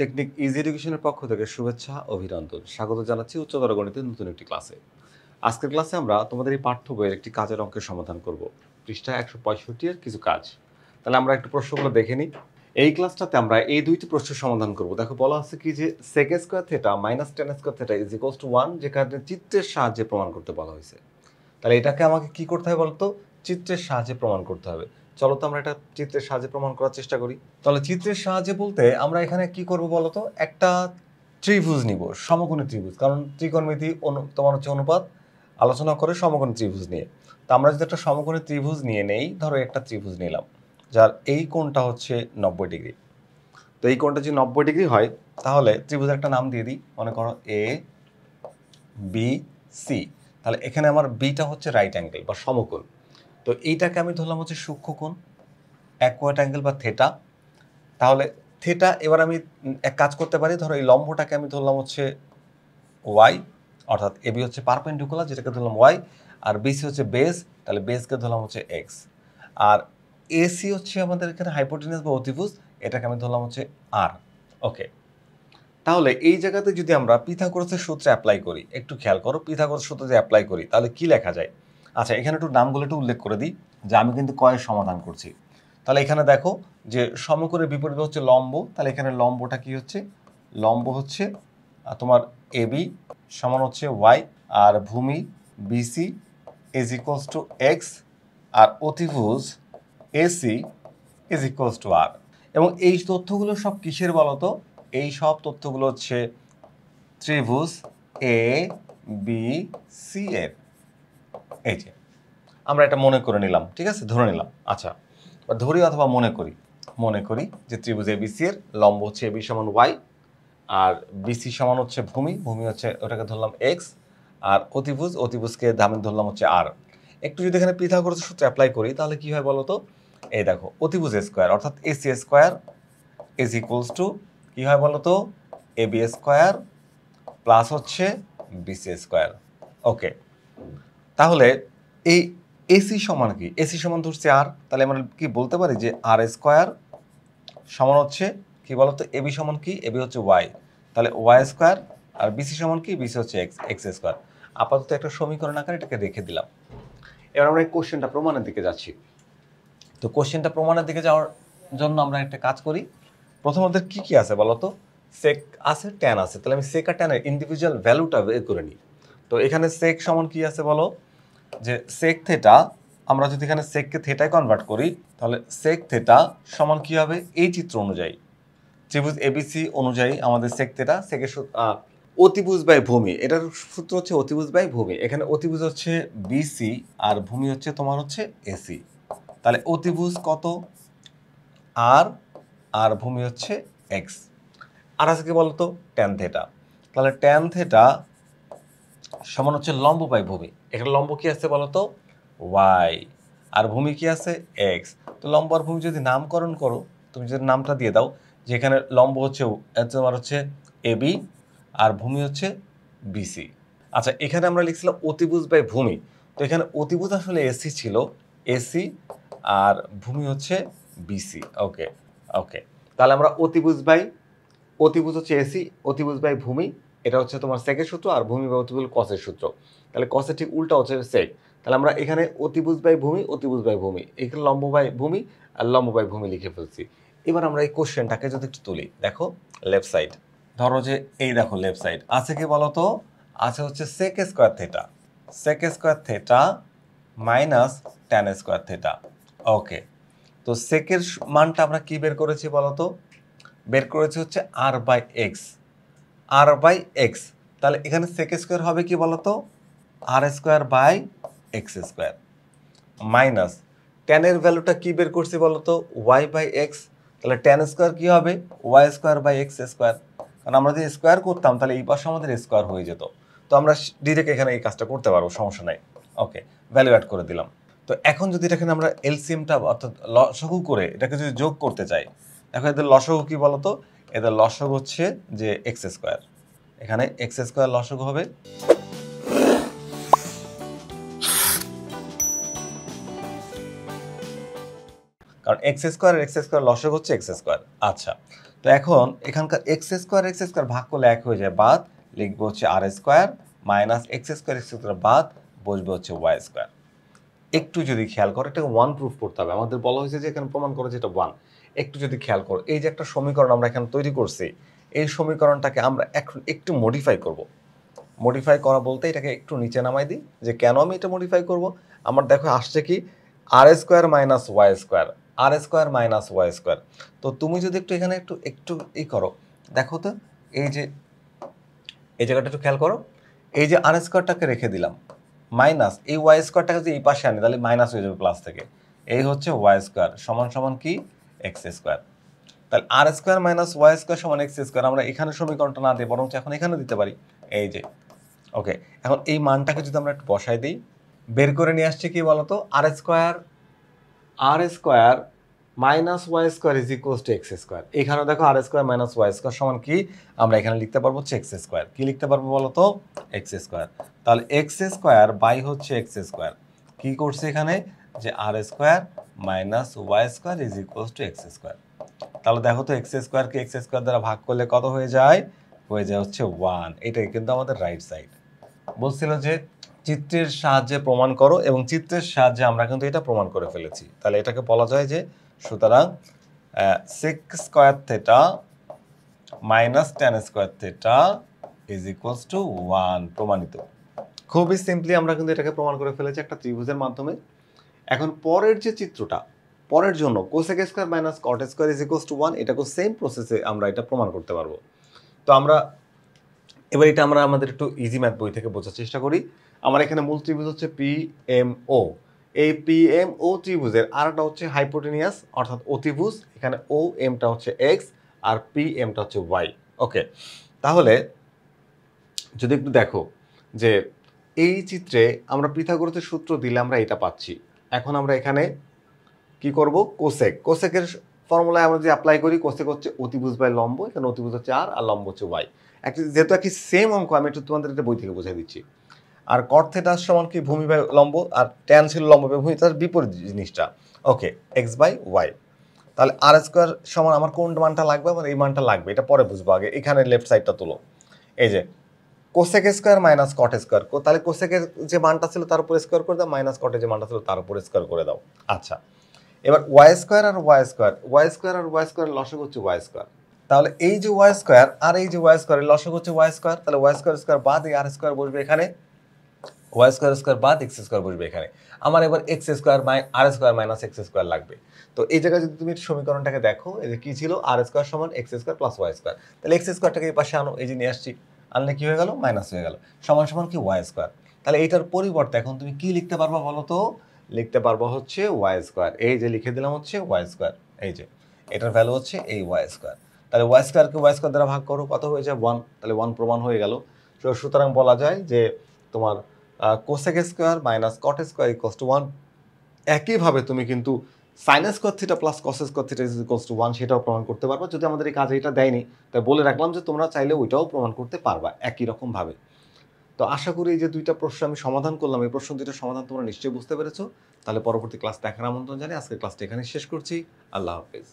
Technique easy এডুকেশনের পক্ষ থেকে শুভেচ্ছা অভিনন্দন স্বাগত জানাচ্ছি উচ্চতর গণিতের নতুন একটি ক্লাসে। আজকের ক্লাসে আমরা তোমাদের এই পাঠ্য বইয়ের একটি কাজের অঙ্কের সমাধান করব। পৃষ্ঠা 165 এর কিছু কাজ। তাহলে আমরা একটু প্রশ্নগুলো দেখে নিই। এই ক্লাসটাতে আমরা এই দুইটি প্রশ্নের সমাধান করব। দেখো বলা আছে কি যে sec square theta minus tan square theta is equals two 1, যেখানে চিত্রের সাহায্যে প্রমাণ করতে বলা হয়েছে। তাহলে এটাকে আমাকে কি করতে হবে বলতো? চিত্রের সাহায্যে প্রমাণ করতে হবে। চলো তো আমরা এটা চিত্রের সাহায্যে প্রমাণ করার চেষ্টা করি। তাহলে চিত্রের সাহায্যে বলতে আমরা এখানে কি করব বলতো? একটা ত্রিভুজ নিব, সমকোণী ত্রিভুজ, কারণ ত্রিকোণমিতি তোমার হচ্ছে অনুপাত আলোচনা করে সমকোণী ত্রিভুজ নিয়ে। তো আমরা যদি একটা সমকোণী ত্রিভুজ নিয়ে নেই, ধরো একটা ত্রিভুজ নিলাম যার এই কোণটা হচ্ছে 90 ডিগ্রি। তো এই কোণটা যদি 90 ডিগ্রি হয় তাহলে ত্রিভুজের একটা নাম দিয়ে দিই, মনে করো এ বি সি। তাহলে এখানে আমার বিটা হচ্ছে রাইট অ্যাঙ্গেল বা সমকোণ। তো এইটাকে আমি ধরলাম হচ্ছে সূক্ষ্মকোণ, অ্যাকুয়াট অ্যাঙ্গেল বা থেটা। তাহলে থেটা এবার আমি এক কাজ করতে পারি, ধরো এই লম্বটাকে আমি ধরলাম হচ্ছে ওয়াই, অর্থাৎ এবি হচ্ছে পারপেন্ডিকুলার যেটাকে ধরলাম ওয়াই, আর বিসি হচ্ছে বেস, তাহলে বেসকে ধরলাম হচ্ছে এক্স, আর এসি হচ্ছে আমাদের এখানে হাইপোটেনাস বা অতিভুজ, এটাকে আমি ধরলাম হচ্ছে আর। ওকে, তাহলে এই জায়গাতে যদি আমরা পিথাগোরাসের সূত্র অ্যাপ্লাই করি, একটু খেয়াল করো, পিথাগোরাসের সূত্র যদি অ্যাপ্লাই করি তাহলে কি লেখা যায়? আচ্ছা, এখানে একটু নামগুলো একটু উল্লেখ করে দিই যে আমি কিন্তু কয়ের সমাধান করছি। তাহলে এখানে দেখো যে সমকোণের বিপরীত হচ্ছে লম্ব, তাহলে এখানে লম্বটা কি হচ্ছে? লম্ব হচ্ছে তোমার এবি সমান হচ্ছে ওয়াই, আর ভূমি BC is equals to X, আর অতিভুজ AC is equals to R. এবং এই তথ্যগুলো সব কিসের বলতো? এই সব তথ্যগুলো হচ্ছে ত্রিভুজ এ বি সি এর। এই যে আমরা এটা মনে করে নিলাম, ঠিক আছে, ধরে নিলাম। আচ্ছা, ধরি অথবা মনে করি যে ত্রিভুজ এ বি সি এর লম্ব হচ্ছে এবি সমান ওয়াই, আর বিসি সমান হচ্ছে ভূমি হচ্ছে ওটাকে ধরলাম এক্স, আর অতিভুজকে আমি ধরলাম হচ্ছে আর। একটু যদি এখানে পিথাগোরাসের সূত্র অ্যাপ্লাই করি তাহলে কি হয় বলতো? এই দেখো, অতিভুজ স্কয়ার অর্থাৎ AC square is equals two কি হয় বলতো? এবি স্কয়ার প্লাস হচ্ছে বিসি স্কয়ার। ওকে, তাহলে এই এসি সমান কি? এসি সমান ধরছে আর, তাহলে আমরা কি বলতে পারি যে আর স্কয়ার সমান হচ্ছে কি বলতো? এবি সমান কি? এবি হচ্ছে ওয়াই, তাহলে ওয়াই স্কয়ার, আর বিসি সমান কি? বিসি হচ্ছে এক্স স্কয়ার। আপাতত একটা সমীকরণ আকারে এটাকে রেখে দিলাম। এবার আমরা এই কোশ্চেনটা প্রমাণের দিকে যাচ্ছি। তো কোশ্চেনটা প্রমাণের দিকে যাওয়ার জন্য আমরা একটা কাজ করি। প্রথম আমাদের কি কি আছে বলতো? সেক আছে, ট্যান আছে, তাহলে আমি সেক আর ট্যানের ইন্ডিভিজুয়াল ভ্যালুটা বের করে নিই। তো এখানে সেক সমান কি আছে বলো? যে সেক থেটা, আমরা যদি এখানে সেককে থেটায় কনভার্ট করি তাহলে সেক থেটা সমান কি হবে? এই চিত্র অনুযায়ী ত্রিভুজ এবিসি অনুযায়ী আমাদের সেক থেটা, সেকের অতিভুজ বাই ভূমি, এটার সূত্র হচ্ছে অতিভুজ বাই ভূমি। এখানে অতিভুজ হচ্ছে বিসি আর ভূমি হচ্ছে তোমার হচ্ছে এসি। তাহলে অতিভুজ কত? আর, আর ভূমি হচ্ছে এক্স। আর আছে কি বলতো? Tan theta. তাহলে ট্যান থেটা সমান হচ্ছে লম্ব বাই ভূমি। এখানে লম্ব কি আছে বলতো? ওয়াই, আর ভূমি কি আছে? এক্স। তো লম্ব আর ভূমি যদি নামকরণ করো, তুমি যদি নামটা দিয়ে দাও, যেখানে লম্ব হচ্ছে তোমার হচ্ছে এবি আর ভূমি হচ্ছে বিসি। আচ্ছা, এখানে আমরা লিখছিলাম অতিভুজ বাই ভূমি, তো এখানে অতিভুজ আসলে এসি ছিল, এসি, আর ভূমি হচ্ছে বিসি। ওকে ওকে, তাহলে আমরা অতিভুজ হচ্ছে এসি, অতিভুজ বাই ভূমি, এটা হচ্ছে তোমার সেকের সূত্র, আর ভূমি বা অতিভুজ কসের সূত্র। তাহলে কসের ঠিক উল্টা হচ্ছে সেক। তাহলে আমরা এখানে অতিভুজ বাই ভূমি, এখানে লম্ব বাই ভূমি আর লম্ব বাই ভূমি লিখে ফেলছি। এবার আমরা এই কোশ্চেনটাকে যদি একটু তুলি, দেখো লেফট সাইড, ধরো যে এই দেখো লেফট সাইড আছে কি বলতো? আছে হচ্ছে sec square theta minus tan square theta. Okay, তো সেকের মানটা আমরা কি বের করেছি বলতো? বের করেছি হচ্ছে আর বাই এক্স। তাহলে এখানে সেক স্কোয়ার হবে কি বলতো? R square by X square, minus ট্যানের ভ্যালুটা কি বের করছি বলতো? Y by X. তাহলে ট্যান স্কোয়ার কি হবে? Y square by X square. কারণ আমরা যদি স্কোয়ার করতাম তাহলে এই পাশে আমাদের স্কোয়ার হয়ে যেত। তো আমরা ডিরেক্ট এখানে এই কাজটা করতে পারবো, সমস্যা নাই। ওকে, ভ্যালু অ্যাড করে দিলাম। তো এখন যদি এটাকে আমরা এলসিএমটা অর্থাৎ লসাগু করে এটাকে যদি যোগ করতে চাই, দেখো এদের লসাগু কি বলতো? এদের লসাগু হচ্ছে যে এক্স স্কোয়ার, এখানে এক্স স্কোয়ার লসাগু হবে। কারণ এক্স স্কোয়ার লসাগু হচ্ছে এক্স স্কোয়ার। আচ্ছা, তো এখন এখানকার এক্স স্কোয়ার ভাগ করলে এক হয়ে যায়, বাদ লিখবো হচ্ছে আর স্কোয়ার মাইনাস এক্স স্কোয়ার বাদ বসবে হচ্ছে ওয়াই স্কোয়ার। একটু যদি খেয়াল করো, এটাকে ওয়ান প্রুফ করতে হবে, আমাদের বলা হয়েছে যে এখানে প্রমাণ করো যেটা ওয়ান। একটু যদি খেয়াল করো, এই যে একটা সমীকরণ আমরা এখানে তৈরি করছি, এই সমীকরণটাকে আমরা এখন একটু মডিফাই করব। মডিফাই করা বলতে এটাকে একটু নিচে নামাই দিই। যে কেন আমি এটা মডিফাই করব, আমার দেখো আসছে কি আর স্কোয়ার মাইনাস ওয়াই স্কোয়ার, আর স্কোয়ার মাইনাস ওয়াই স্কোয়ার। তো তুমি যদি একটু এখানে একটু একটু করো, দেখো তো এই যে এই জায়গাটা একটু খেয়াল করো, এই যে আর স্কোয়ারটাকে রেখে দিলাম, মাইনাস এই ওয়াই স্কোয়ারটাকে যদি এই পাশে আনি তাহলে মাইনাস হয়ে যাবে প্লাস থেকে। এই হচ্ছে ওয়াই স্কোয়ার সমান সমান কি এক্স স্কোয়ার। তাহলে আর স্কোয়ার মাইনাস ওয়াই স্কোয়ার সমান এক্স স্কোয়ার আমরা এখানে সমীকরণটা না দিয়ে বরং এখন এখানে দিতে পারি। এই যে ওকে, এখন এই মানটাকে যদি আমরা একটু বসাই দিই, বের করে নিয়ে আসছে কি বলতো, R square minus Y square is equals to X square. এখানে দেখো R square minus Y square সমান কি, আমরা এখানে লিখতে পারবো হচ্ছে এক্স স্কোয়ার। কি লিখতে পারবো বলতো, এক্স স্কোয়ার। তাহলে এক্স স্কোয়ার বাই হচ্ছে এক্স স্কোয়ার, কি করছে এখানে যে R square minus Y square is equals to X square. তাহলে দেখো তো এক্স স্কোয়ারকে এক্স স্কোয়ার দ্বারা ভাগ করলে কত হয়ে যায়, হচ্ছে ওয়ান। এটাই কিন্তু আমাদের রাইট সাইড। বলছিল যে চিত্রের সাহায্যে প্রমাণ করো, এবং চিত্রের সাহায্যে আমরা কিন্তু এটা প্রমাণ করে ফেলেছি। তাহলে এটাকে বলা যায় যে সুতরাং sec square theta minus tan square theta is equals to one, প্রমাণিত। খুবই সিম্পলি আমরা কিন্তু এটাকে প্রমাণ করে ফেলেছি একটা ত্রিভুজের মাধ্যমে। এখন পরের যে চিত্রটা, পরের জন্য cosec square minus cot square is equals to one, এটাকে সেম প্রসেসে আমরা এটা প্রমাণ করতে পারবো। তো আমরা এবার এটা আমরা আমাদের একটু ইজি ম্যাথ বই থেকে বোঝার চেষ্টা করি। আমার এখানে মূল ত্রিভুজ হচ্ছে পিএমও। এই পিএমও ত্রিভুজের আরেকটা হচ্ছে হাইপোটেনিয়াস অর্থাৎ অতিভুজ। এখানে ও এমটা হচ্ছে এক্স আর পি এমটা হচ্ছে ওয়াই। ওকে, তাহলে যদি একটু দেখো যে এই চিত্রে আমরা পিথাগোরাসের সূত্র দিলে আমরা এটা পাচ্ছি। এখন আমরা এখানে কি করব, কোসেকের ফর্মুলায় আমরা যদি অ্যাপ্লাই করি, কোসেক হচ্ছে অতিভুজ বাই লম্ব, এখানে অতিভুজ হচ্ছে আর লম্ব হচ্ছে ওয়াই। যেহেতু একটি সেম অঙ্ক, আমি একটু তোমাদের এটা বই থেকে বোঝাই দিচ্ছি। আর কট থেটা সমান কি ভূমি বাই লম্ব, আর ট্যান ছিল লম্ব বাই ভূমি, তার বিপরীত জিনিসটা। ওকে, এক্স বাই ওয়াই। তাহলে আর স্কোয়ার সমান আমার কোন মানটা লাগবে, আমার এই মানটা লাগবে, এটা পরে বুঝবো, আগে এখানে লেফট সাইডটা তুলো। এই যে cosec square minus cot square, তাহলে কোসেকের যে মানটা ছিল তার উপর স্কোয়ার করে দাও, মাইনাস কটের যে মানটা ছিল তার উপর স্কোয়ার করে দাও। আচ্ছা, এবার ওয়াই স্কোয়ার আর ওয়াই স্কোয়ার লসাগু হচ্ছে ওয়াই স্কোয়ার। তাহলে এই যে ওয়াই স্কোয়ার আর এই যে ওয়াই স্কোয়ার লসাগু হচ্ছে ওয়াই স্কোয়ার। তাহলে ওয়াই স্কোয়ার বাদ এই আর স্কোয়ার বসবে এখানে, ওয়াই স্কোয়ার বাদ এক্স স্কোয়ার বসবে এখানে। আমার এবার এক্স স্কোয়ার আর স্কোয়ার মাইনাস এক্স স্কোয়ার লাগবে। তো এই জায়গায় যদি তুমি সমীকরণটাকে দেখো, এই যে কি ছিল, আর স্কোয়ার সমান x square plus y square. তাহলে এক্স স্কোয়ারটাকে এই পাশে আনো, এই যে নিয়ে আসছি, আনলে কি হয়ে গেল, মাইনাস হয়ে গেল, সমান সমান কি ওয়াই স্কোয়ার। তাহলে এইটার পরিবর্তে এখন তুমি কি লিখতে পারবা বলো তো, লিখতে পারবো হচ্ছে ওয়াই স্কোয়ার। এই যে লিখে দিলাম হচ্ছে ওয়াই স্কোয়ার, এই যে এটার ভ্যালু হচ্ছে এই ওয়াই স্কোয়ার। তাহলে ওয়াই স্কোয়ারকে ওয়াই স্কোয়ার দ্বারা ভাগ করো, কত হয়ে যায় ওয়ান। তাহলে ওয়ান প্রমাণ হয়ে গেল। সুতরাং বলা যায় যে তোমার cosec square minus cot square equals to one. একইভাবে তুমি কিন্তু sine square theta plus cos square theta is equals to one, সেটাও প্রমাণ করতে পারবা। যদি আমাদের এই কাজে এটা দেয়নি, তাই বলে রাখলাম যে তোমরা চাইলে ওইটাও প্রমাণ করতে পারবা একই রকমভাবে। তো আশা করি এই যে দুইটা প্রশ্ন আমি সমাধান করলাম, এই প্রশ্ন দুইটার সমাধান তোমরা নিশ্চয়ই বুঝতে পেরেছো। তাহলে পরবর্তী ক্লাস দেখার আমন্ত্রণ জানিয়ে আজকের ক্লাসটা এখানে শেষ করছি। আল্লাহ হাফেজ।